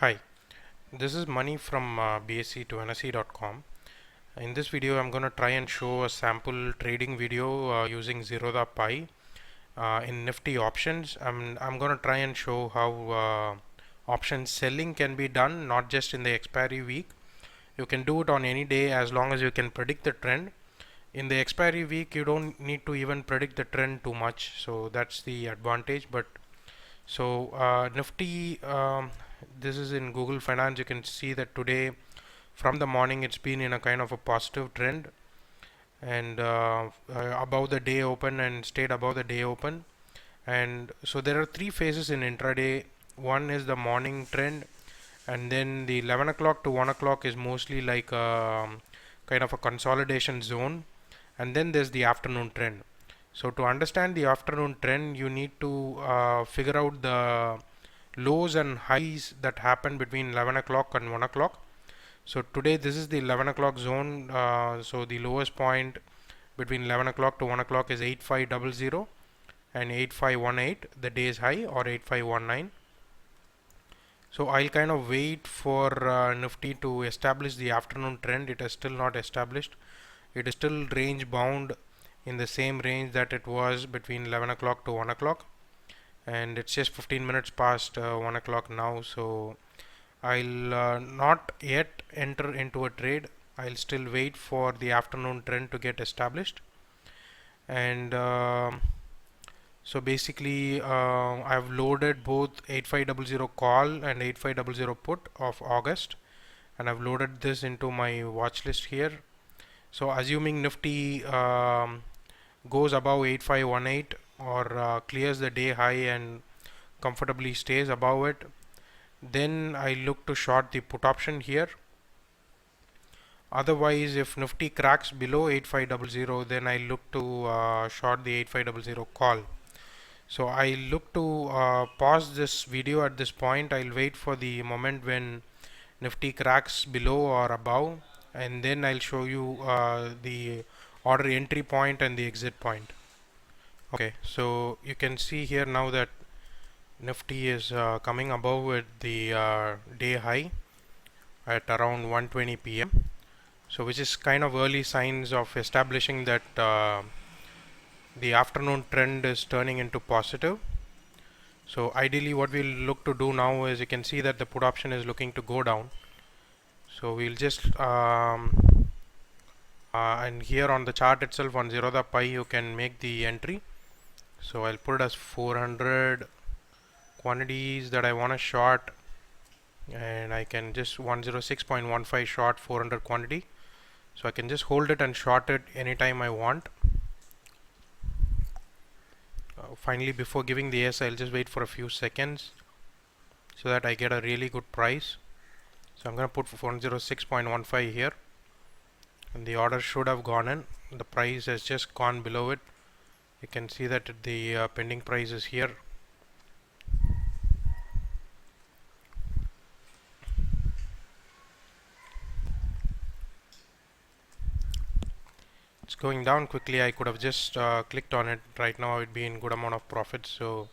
Hi, this is Money from BSc to NSE.com. In this video, I'm going to try and show a sample trading video using Zero.Pi in Nifty options. I'm going to try and show how option selling can be done, not just in the expiry week. You can do it on any day as long as you can predict the trend. In the expiry week, you don't need to even predict the trend too much, so that's the advantage. But so Nifty, this is in Google Finance. You can see that today from the morning it's been in a kind of a positive trend and above the day open and stayed above the day open. And so there are three phases in intraday. One is the morning trend, and then the 11 o'clock to 1 o'clock is mostly like kind of a consolidation zone, and then there's the afternoon trend. So to understand the afternoon trend, you need to figure out the lows and highs that happen between 11 o'clock and 1 o'clock. So today this is the 11 o'clock zone. So the lowest point between 11 o'clock to 1 o'clock is 8500 and 8518, the day's high, or 8519. So I'll kind of wait for Nifty to establish the afternoon trend. It is still not established. It is still range bound in the same range that it was between 11 o'clock to 1 o'clock, and it's just 15 minutes past 1 o'clock now. So I'll not yet enter into a trade. I'll still wait for the afternoon trend to get established. And so basically I've loaded both 8500 call and 8500 put of August, and I've loaded this into my watch list here. So assuming Nifty goes above 8518 or clears the day high and comfortably stays above it, then I look to short the put option here. Otherwise, if Nifty cracks below 8500, then I look to short the 8500 call. So I look to pause this video at this point. I'll wait for the moment when Nifty cracks below or above, and then I'll show you the order entry point and the exit point. Okay, so you can see here now that Nifty is coming above with the day high at around 1:20 p.m. So which is kind of early signs of establishing that the afternoon trend is turning into positive. So ideally what we'll look to do now is, you can see that the put option is looking to go down. So we'll just and here on the chart itself on Zero.Pi you can make the entry. So I'll put it as 400 quantities that I want to short, and I can just 106.15 short 400 quantity. So I can just hold it and short it anytime I want. Finally, before giving the yes, I'll just wait for a few seconds so that I get a really good price. So I'm going to put 106.15 here, and the order should have gone in. The price has just gone below it. You can see that the pending price is here. It's going down quickly. I could have just clicked on it. Right now I'd be in good amount of profit. So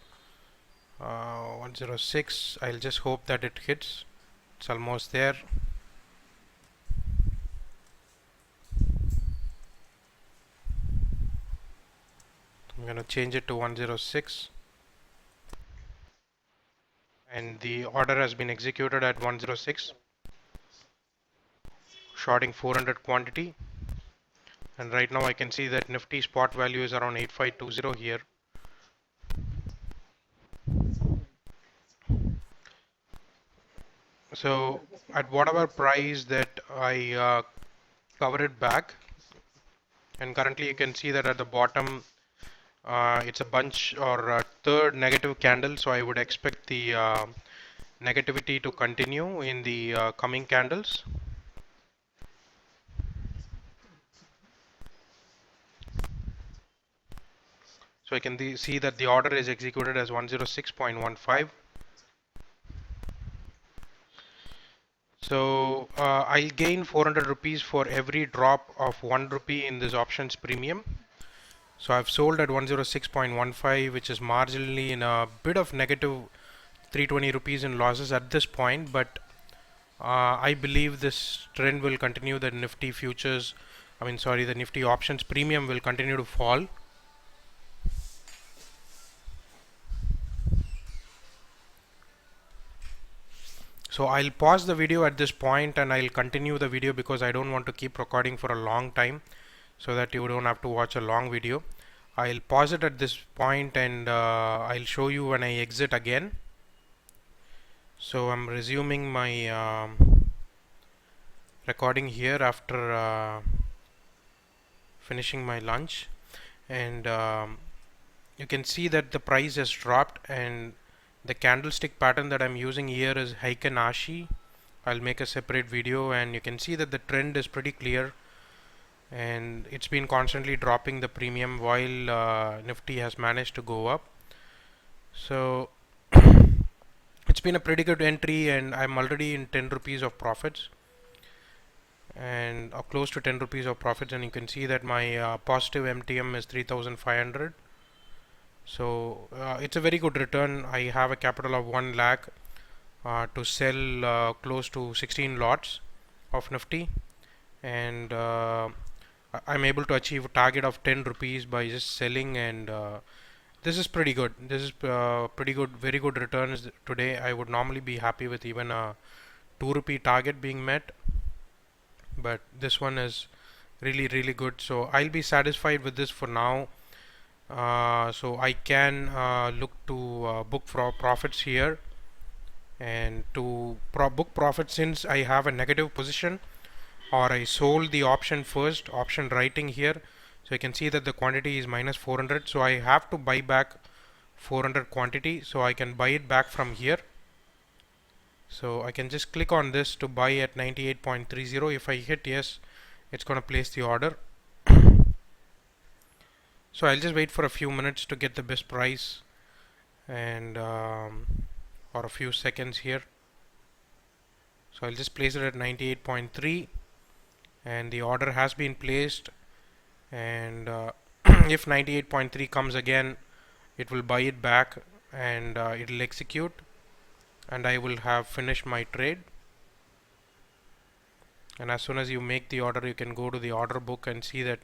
106, I'll just hope that it hits. It's almost there. I'm going to change it to 106, and the order has been executed at 106, shorting 400 quantity. And right now I can see that Nifty spot value is around 8520 here. So at whatever price that I cover it back, and currently you can see that at the bottom it's a bunch or a third negative candle. So I would expect the negativity to continue in the coming candles. So I can see that the order is executed as 106.15. So I'll gain 400 rupees for every drop of 1 rupee in this options premium. So I've sold at 106.15, which is marginally in a bit of negative 320 rupees in losses at this point, but I believe this trend will continue. The Nifty futures, the Nifty options premium will continue to fall. So I'll pause the video at this point and I'll continue the video because I don't want to keep recording for a long time, so that you don't have to watch a long video. I'll pause it at this point and I'll show you when I exit again. So I'm resuming my recording here after finishing my lunch, and you can see that the price has dropped, and the candlestick pattern that I'm using here is Heiken Ashi. I'll make a separate video, and you can see that the trend is pretty clear, and it's been constantly dropping the premium while Nifty has managed to go up. So it's been a pretty good entry, and I'm already in 10 rupees of profits, and close to 10 rupees of profits, and you can see that my positive MTM is 3500. So it's a very good return. I have a capital of 1 lakh to sell close to 16 lots of Nifty, and I'm able to achieve a target of 10 rupees by just selling, and this is pretty good. This is pretty good, very good returns today. I would normally be happy with even a 2 rupee target being met, but this one is really good. So I'll be satisfied with this for now. So I can look to book profits here, and to book profits, since I have a negative position, or I sold the option first, option writing here. So you can see that the quantity is minus 400, so I have to buy back 400 quantity, so I can buy it back from here. So I can just click on this to buy at 98.30. If I hit yes, it's going to place the order. So I'll just wait for a few minutes to get the best price, and or a few seconds here. So I'll just place it at 98.3, and the order has been placed, and if 98.3 comes again, it will buy it back, and it will execute, and I will have finished my trade. And as soon as you make the order, you can go to the order book and see that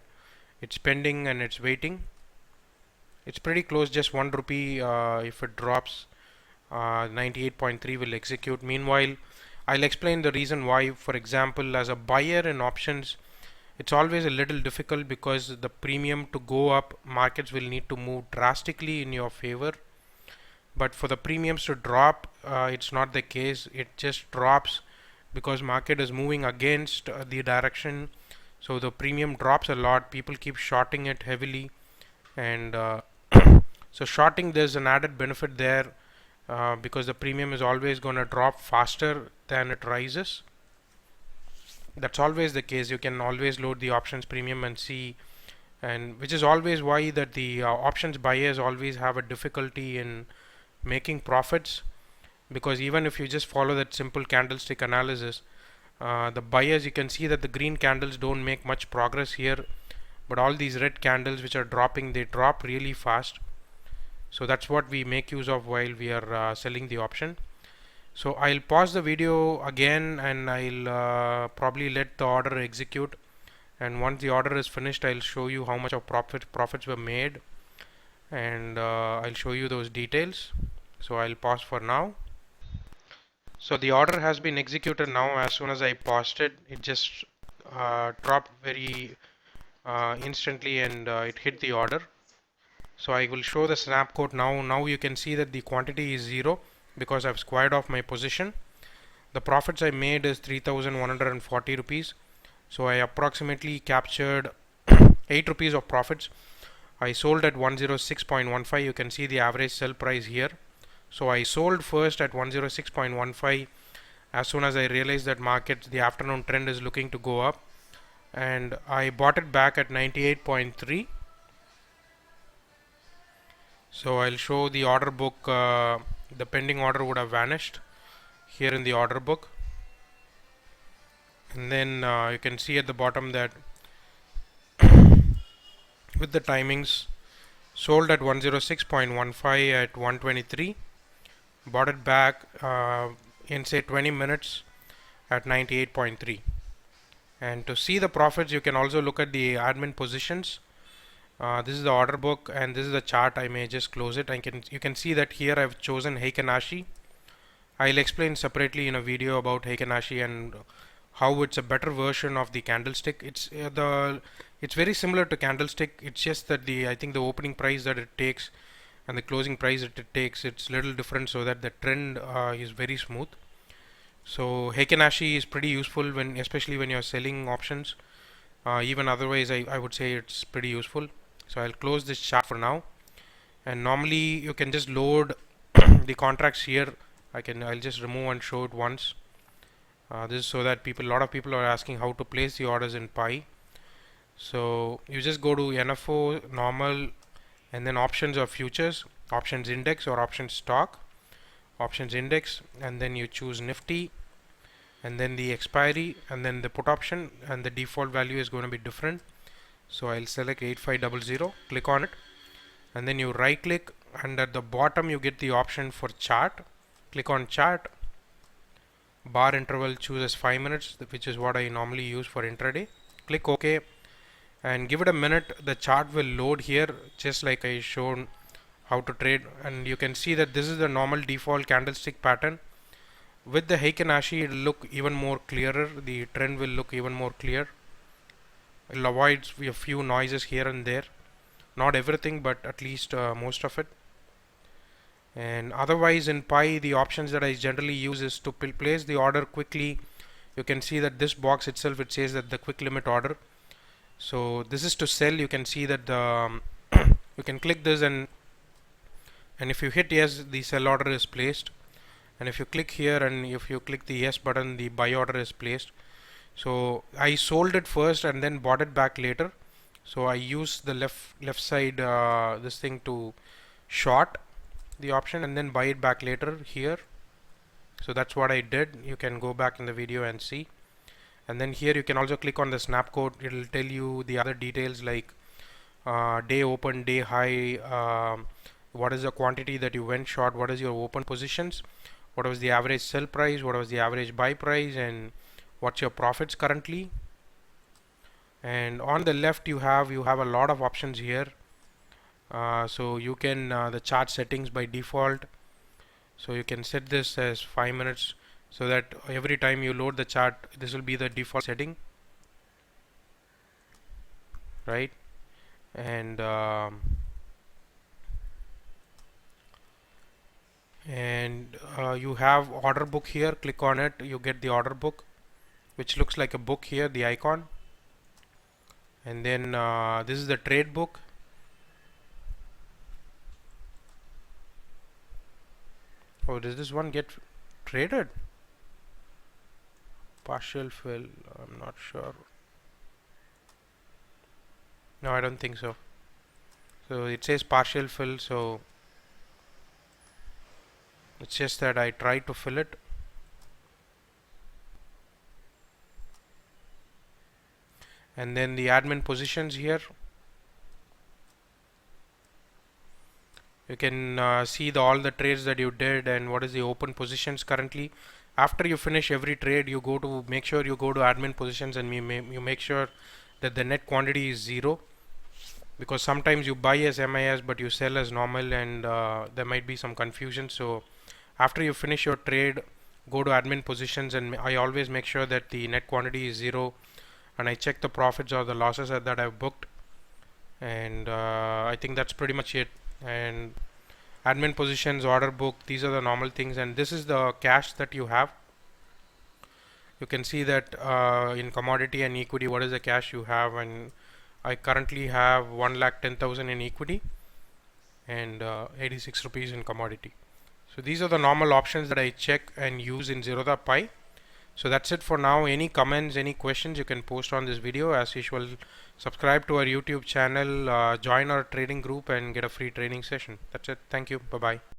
it's pending and it's waiting. It's pretty close, just 1 rupee. If it drops, 98.3 will execute. Meanwhile, I'll explain the reason why. For example, as a buyer in options, it's always a little difficult because the premium to go up, markets will need to move drastically in your favor. But for the premiums to drop, it's not the case. It just drops because market is moving against the direction. So the premium drops a lot. People keep shorting it heavily, and so shorting, there's an added benefit there because the premium is always going to drop faster than it rises. That's always the case. You can always load the options premium and see, and which is always why that the options buyers always have a difficulty in making profits, because even if you just follow that simple candlestick analysis, the buyers, you can see that the green candles don't make much progress here, but all these red candles which are dropping, they drop really fast. So that's what we make use of while we are selling the option. So I'll pause the video again, and I'll probably let the order execute, and once the order is finished, I'll show you how much of profits were made, and I'll show you those details. So I'll pause for now. So the order has been executed now. As soon as I paused it, it just dropped very instantly, and it hit the order. So I will show the snap code now. Now you can see that the quantity is 0 because I've squared off my position. The profits I made is 3,140 rupees. So I approximately captured 8 rupees of profits. I sold at 106.15. You can see the average sell price here. So I sold first at 106.15 as soon as I realized that the afternoon trend is looking to go up, and I bought it back at 98.3. So I'll show the order book. The pending order would have vanished here in the order book, and then you can see at the bottom that with the timings, sold at 106.15 at 123, bought it back in say 20 minutes at 98.3. And to see the profits, you can also look at the admin positions. This is the order book, and this is the chart. I may just close it. You can see that here I've chosen Heikin-Ashi. I'll explain separately in a video about Heikin-Ashi and how it's a better version of the candlestick. It's very similar to candlestick. It's just that I think the opening price that it takes and the closing price that it takes, it's little different, so that the trend is very smooth. So Heikin-Ashi is pretty useful especially when you're selling options. Even otherwise, I would say it's pretty useful. So I'll close this chart for now. And normally you can just load the contracts here. I'll just remove and show it once. This is so that a lot of people are asking how to place the orders in Pi. So you just go to NFO, normal, and then options or futures, options index or options stock, options index, and then you choose Nifty, and then the expiry, and then the put option, and the default value is going to be different. So I'll select 8500, click on it, and then you right click, and at the bottom you get the option for chart. Click on chart, bar interval, choose as 5 minutes, which is what I normally use for intraday. Click OK and give it a minute. The chart will load here, just like I showed how to trade, and you can see that this is the normal default candlestick pattern. With the Heikin-Ashi, it will look even more clearer. The trend will look even more clear. It will avoid a few noises here and there, not everything, but at least most of it. And otherwise in Pi, the options that I generally use is to place the order quickly. You can see that this box itself, it says that the quick limit order. So this is to sell. You can see that you can click this, and if you hit yes, the sell order is placed. And if you click here and if you click the yes button, the buy order is placed. So I sold it first and then bought it back later. So I use the left side this thing to short the option and then buy it back later here. So that's what I did. You can go back in the video and see. And then here you can also click on the snap code. It will tell you the other details like day open, day high, what is the quantity that you went short, what is your open positions, what was the average sell price, what was the average buy price, and what's your profits currently. And on the left you have a lot of options here. So you can the chart settings by default, so you can set this as 5 minutes, so that every time you load the chart, this will be the default setting, right? And you have order book here. Click on it, you get the order book, which looks like a book here, the icon. And then this is the trade book. Oh, does this one get traded? Partial fill, I'm not sure. No, I don't think so. So it says partial fill, so it's just that I tried to fill it. And then the admin positions here. You can see all the trades that you did and what is the open positions currently. After you finish every trade, you make sure you go to admin positions and you make sure that the net quantity is 0, because sometimes you buy as MIS but you sell as normal, and there might be some confusion. So after you finish your trade, go to admin positions, and I always make sure that the net quantity is 0, and I check the profits or the losses that I've booked. And I think that's pretty much it. And admin positions, order book, these are the normal things, and this is the cash that you have. You can see that in commodity and equity, what is the cash you have, and I currently have 1,10,000 in equity and 86 rupees in commodity. So these are the normal options that I check and use in Zerodha Pi. So that's it for now. Any comments, any questions, you can post on this video. As usual, subscribe to our YouTube channel, join our trading group, and get a free training session. That's it. Thank you. Bye-bye.